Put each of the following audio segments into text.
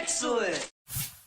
Excellent!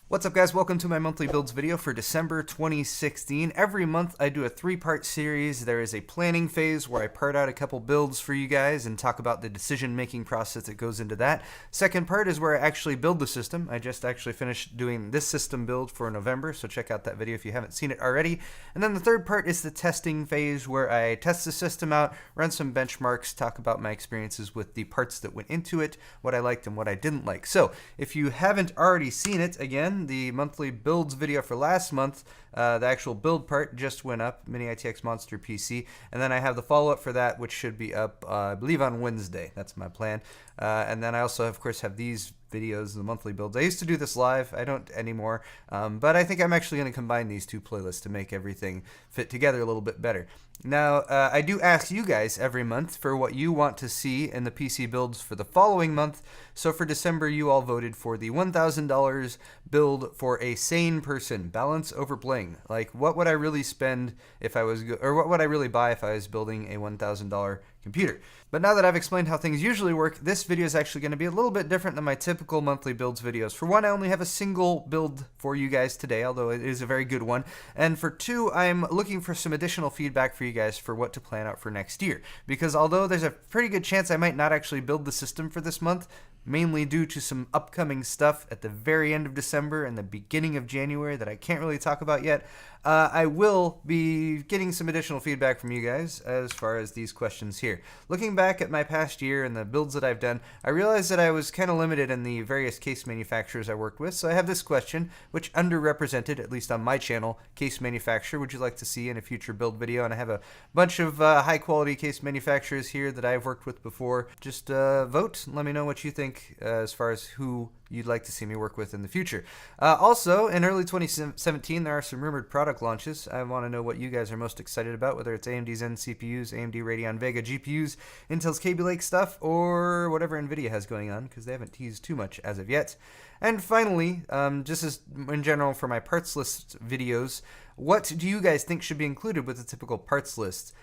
What's up guys, welcome to my monthly builds video for December 2016. Every month I do a 3-part series. There is a planning phase where I part out a couple builds for you guys and talk about the decision making process that goes into that. Second part is where I actually build the system. I just actually finished doing this system build for November, so check out that video if you haven't seen it already. And then the third part is the testing phase where I test the system out, run some benchmarks, talk about my experiences with the parts that went into it, what I liked and what I didn't like. So if you haven't already seen it, again, the monthly builds video for last month, the actual build part just went up, Mini ITX Monster PC, and then I have the follow-up for that, which should be up, I believe, on Wednesday. That's my plan. And then I also, of course, have these videos, the monthly builds. I used to do this live. I don't anymore, but I think I'm actually going to combine these two playlists to make everything fit together a little bit better. Now, I do ask you guys every month for what you want to see in the PC builds for the following month. So for December, you all voted for the $1,000 build for a sane person, balance over bling. Like, what would I really spend if I was, or what would I really buy if I was building a $1,000 computer? But now that I've explained how things usually work, this video is actually going to be a little bit different than my typical monthly builds videos. For one, I only have a single build for you guys today, although it is a very good one. And for two, I'm looking for some additional feedback for you guys for what to plan out for next year. Because although there's a pretty good chance I might not actually build the system for this month, mainly due to some upcoming stuff at the very end of December and the beginning of January that I can't really talk about yet, I will be getting some additional feedback from you guys as far as these questions here. Looking back at my past year and the builds that I've done, I realized that I was kind of limited in the various case manufacturers I worked with, so I have this question, which underrepresented, at least on my channel, case manufacturer would you like to see in a future build video? And I have a bunch of high quality case manufacturers here that I've worked with before. Just vote, let me know what you think as far as who you'd like to see me work with in the future. Also, in early 2017, there are some rumored product launches. I want to know what you guys are most excited about, whether it's AMD Zen CPUs, AMD Radeon Vega GPUs, Intel's Kaby Lake stuff, or whatever NVIDIA has going on, because they haven't teased too much as of yet. And finally, just as in general for my parts list videos, what do you guys think should be included with the typical parts list?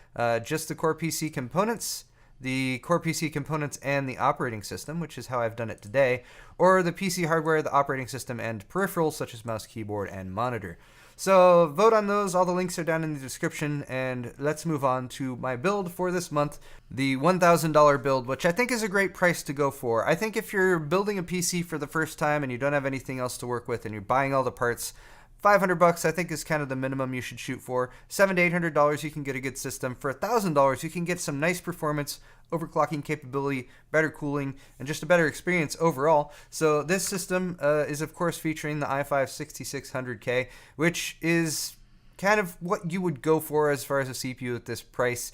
Just the core PC components, the core PC components and the operating system, which is how I've done it today, or the PC hardware, the operating system, and peripherals such as mouse, keyboard, and monitor. So vote on those. All the links are down in the description, and let's move on to my build for this month, the $1,000 build, which I think is a great price to go for. I think if you're building a PC for the first time and you don't have anything else to work with and you're buying all the parts, $500 I think is kind of the minimum you should shoot for. $700 to $800 you can get a good system. For $1,000 you can get some nice performance, overclocking capability, better cooling, and just a better experience overall. So this system is of course featuring the i5-6600K, which is kind of what you would go for as far as a CPU at this price.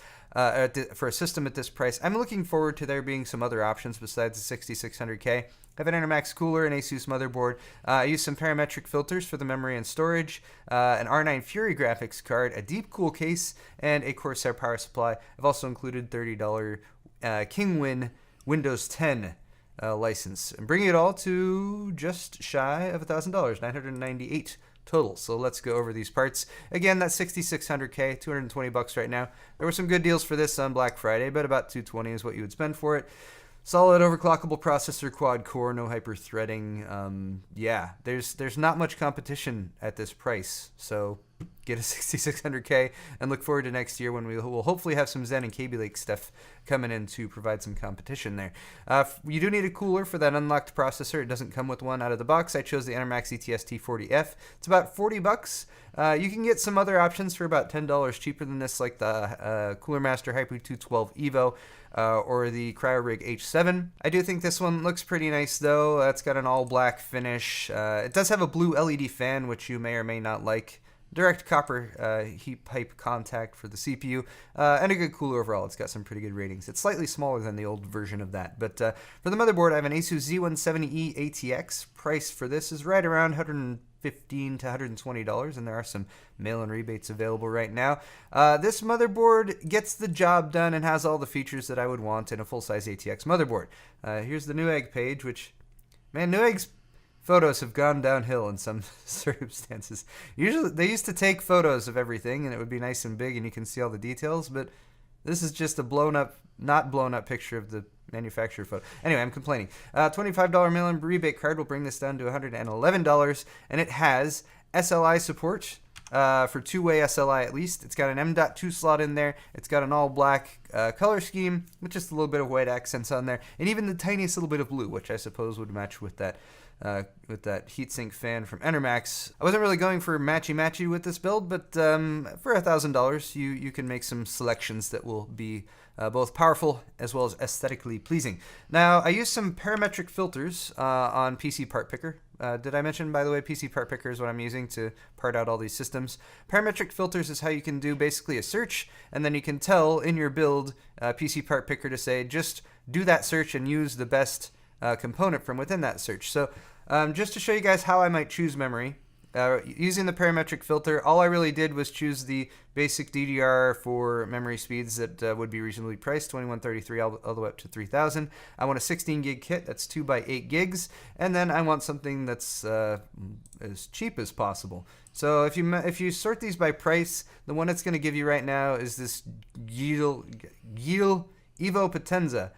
For a system at this price. I'm looking forward to there being some other options besides the 6600K. I have an Enermax cooler, an Asus motherboard. I use some parametric filters for the memory and storage, an R9 Fury graphics card, a Deepcool case, and a Corsair power supply. I've also included $30 Kingwin Windows 10 license, and bringing it all to just shy of $1,000, $998 total. So let's go over these parts. Again, that's 6600K, $220 right now. There were some good deals for this on Black Friday, but about $220 is what you would spend for it. Solid overclockable processor, quad core, no hyper threading. Yeah, there's not much competition at this price. So get a 6600K and look forward to next year when we will hopefully have some Zen and Kaby Lake stuff coming in to provide some competition there. You do need a cooler for that unlocked processor. It doesn't come with one out of the box. I chose the Enermax ETS T40F. It's about $40. You can get some other options for about $10 cheaper than this, like the Cooler Master Hyper 212 Evo or the CryoRig H7. I do think this one looks pretty nice though. It's got an all black finish. It does have a blue LED fan, which you may or may not like. Direct copper heat pipe contact for the CPU, and a good cooler overall. It's got some pretty good ratings. It's slightly smaller than the old version of that. But for the motherboard, I have an Asus Z170E ATX. Price for this is right around $115 to $120, and there are some mail-in rebates available right now. This motherboard gets the job done and has all the features that I would want in a full-size ATX motherboard. Here's the Newegg page, which, man, Newegg's photos have gone downhill in some circumstances. Usually, they used to take photos of everything, and it would be nice and big, and you can see all the details, but this is just a blown up, not blown up picture of the manufacturer photo. Anyway, I'm complaining. $25 mail-in rebate card will bring this down to $111, and it has SLI support for two-way SLI at least. It's got an M.2 slot in there. It's got an all-black color scheme with just a little bit of white accents on there, and even the tiniest little bit of blue, which I suppose would match with that heatsink fan from Enermax. I wasn't really going for matchy-matchy with this build, but for $1,000, you can make some selections that will be both powerful as well as aesthetically pleasing. Now, I used some parametric filters on PC Part Picker. Did I mention, by the way, PC Part Picker is what I'm using to part out all these systems? Parametric filters is how you can do basically a search, and then you can tell in your build PC Part Picker to say, just do that search and use the best component from within that search. So just to show you guys how I might choose memory, using the parametric filter, all I really did was choose the basic DDR for memory speeds that would be reasonably priced, 2133 all the way up to 3000. I want a 16 gig kit, that's 2 by 8 gigs, and then I want something that's as cheap as possible. So if you sort these by price, the one it's going to give you right now is this Giel Evo Potenza.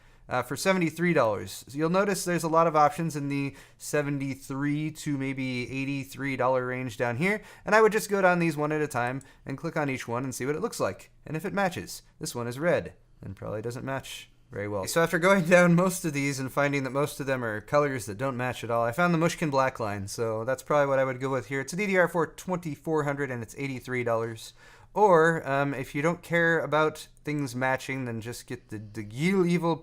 For $73. So you'll notice there's a lot of options in the $73 to maybe $83 range down here, and I would just go down these one at a time and click on each one and see what it looks like, and if it matches. This one is red, and probably doesn't match very well. So after going down most of these and finding that most of them are colors that don't match at all, I found the Mushkin Black line, so that's probably what I would go with here. It's a DDR4 2400 and it's $83. Or, if you don't care about things matching, then just get the Giel Evo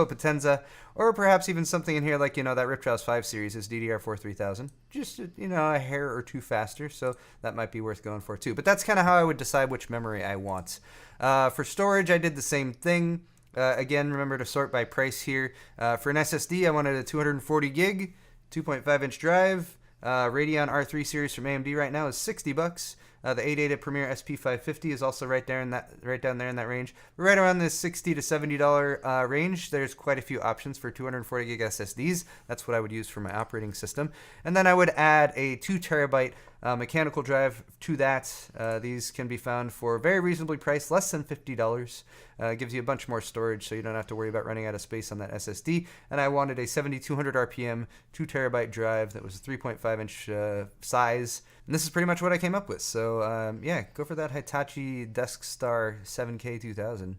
Potenza, or perhaps even something in here like, that Ripjaws 5 series is DDR4 3000. Just, a hair or two faster, so that might be worth going for too. But that's kind of how I would decide which memory I want. For storage, I did the same thing. Again, remember to sort by price here. For an SSD, I wanted a 240 gig, 2.5-inch drive. Radeon R3 series from AMD right now is $60. The 880 Premier SP550 is also right down there in that range. Right around this $60 to $70 range. There's quite a few options for 240 gig SSDs. That's what I would use for my operating system. And then I would add a 2 terabyte mechanical drive to that. These can be found for very reasonably priced, less than $50. Gives you a bunch more storage, so you don't have to worry about running out of space on that SSD. And I wanted a 7200 RPM 2 terabyte drive that was a 3.5-inch size. And this is pretty much what I came up with. So yeah, go for that Hitachi Deskstar 7K2000.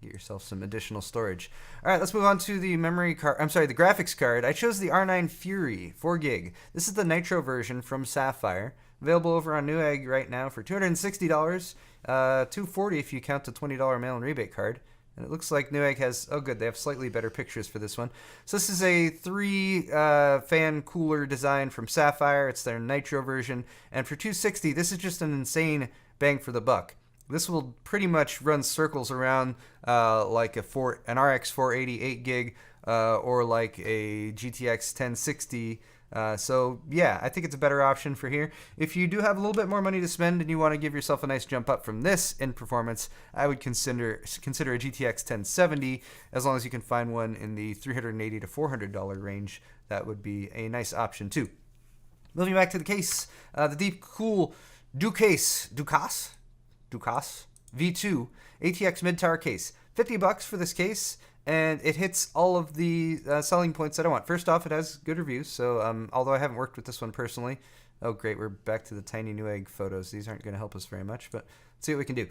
Get yourself some additional storage. All right, let's move on to the the graphics card. I chose the R9 Fury 4 gig. This is the Nitro version from Sapphire. Available over on Newegg right now for $260, $240 if you count the $20 mail-in rebate card. And it looks like Newegg has, oh good, they have slightly better pictures for this one. So this is a 3-fan cooler design from Sapphire. It's their Nitro version. And for $260, this is just an insane bang for the buck. This will pretty much run circles around like an RX 480 8 gig or like a GTX 1060. So yeah, I think it's a better option for here. If you do have a little bit more money to spend and you want to give yourself a nice jump up from this in performance, I would consider a GTX 1070 as long as you can find one in the $380 to $400 range. That would be a nice option too. Moving back to the case, the Deepcool DUKASE V2 ATX mid-tower case. $50 for this case, and it hits all of the selling points that I want. First off, it has good reviews, so although I haven't worked with this one personally. Oh great, we're back to the tiny Newegg photos. These aren't going to help us very much, but let's see what we can do.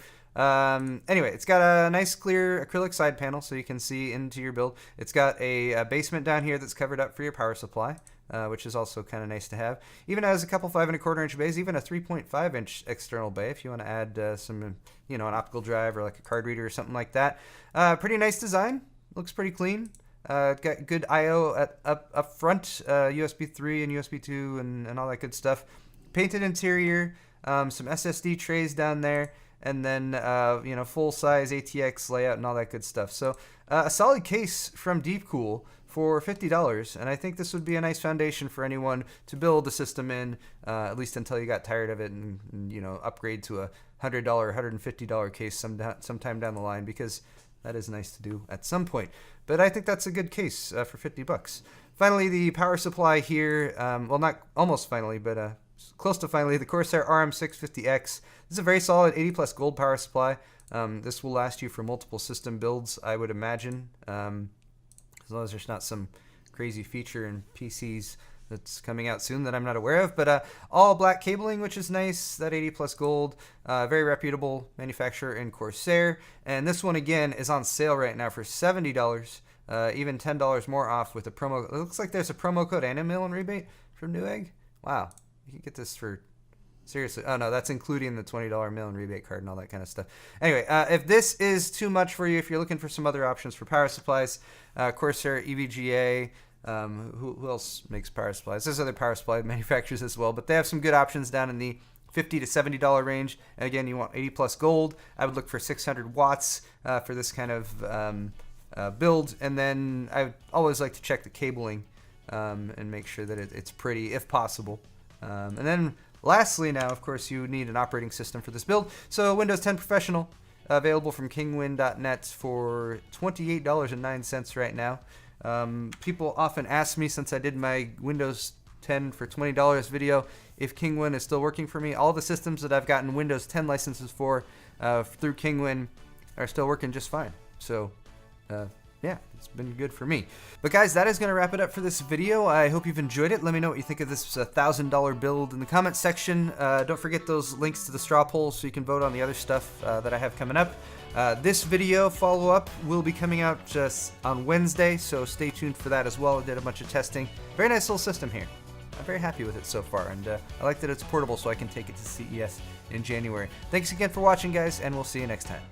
Anyway, it's got a nice clear acrylic side panel so you can see into your build. It's got a basement down here that's covered up for your power supply, which is also kind of nice to have. Even has a couple 5 1/4 inch bays, even a 3.5-inch external bay if you want to add some, an optical drive or like a card reader or something like that. Pretty nice design. Looks pretty clean. Got good I/O up front, USB 3 and USB 2 and all that good stuff. Painted interior, some SSD trays down there, and then full-size ATX layout and all that good stuff. So a solid case from Deepcool for $50, and I think this would be a nice foundation for anyone to build a system in, at least until you got tired of it and upgrade to a $100, $150 case sometime down the line, because that is nice to do at some point. But I think that's a good case for $50. Finally, the power supply here, well, not almost finally, but close to finally, the Corsair RM650X. This is a very solid 80 plus gold power supply. This will last you for multiple system builds, I would imagine, as long as there's not some crazy feature in PCs that's coming out soon that I'm not aware of. But all black cabling, which is nice. That 80 plus gold, very reputable manufacturer in Corsair. And this one again is on sale right now for $70, even $10 more off with a promo. It looks like there's a promo code and a mail-in rebate from Newegg. Wow, you can get this for seriously. Oh no, that's including the $20 mail-in rebate card and all that kind of stuff. Anyway, if this is too much for you, if you're looking for some other options for power supplies, Corsair, EVGA. Who else makes power supplies? There's other power supply manufacturers as well, but they have some good options down in the $50 to $70 range. And again, you want 80 plus gold. I would look for 600 watts for this kind of build. And then I would always like to check the cabling and make sure that it's pretty if possible. And then lastly, now of course you need an operating system for this build. So Windows 10 Professional, available from kingwin.net for $28.09 right now. People often ask me, since I did my Windows 10 for $20 video, if Kingwin is still working for me. All the systems that I've gotten Windows 10 licenses for through Kingwin are still working just fine. So, yeah, it's been good for me. But guys, that is going to wrap it up for this video. I hope you've enjoyed it. Let me know what you think of this $1,000 build in the comments section. Don't forget those links to the straw polls so you can vote on the other stuff that I have coming up. This video follow-up will be coming out just on Wednesday, so stay tuned for that as well. I did a bunch of testing. Very nice little system here. I'm very happy with it so far, and I like that it's portable so I can take it to CES in January. Thanks again for watching, guys, and we'll see you next time.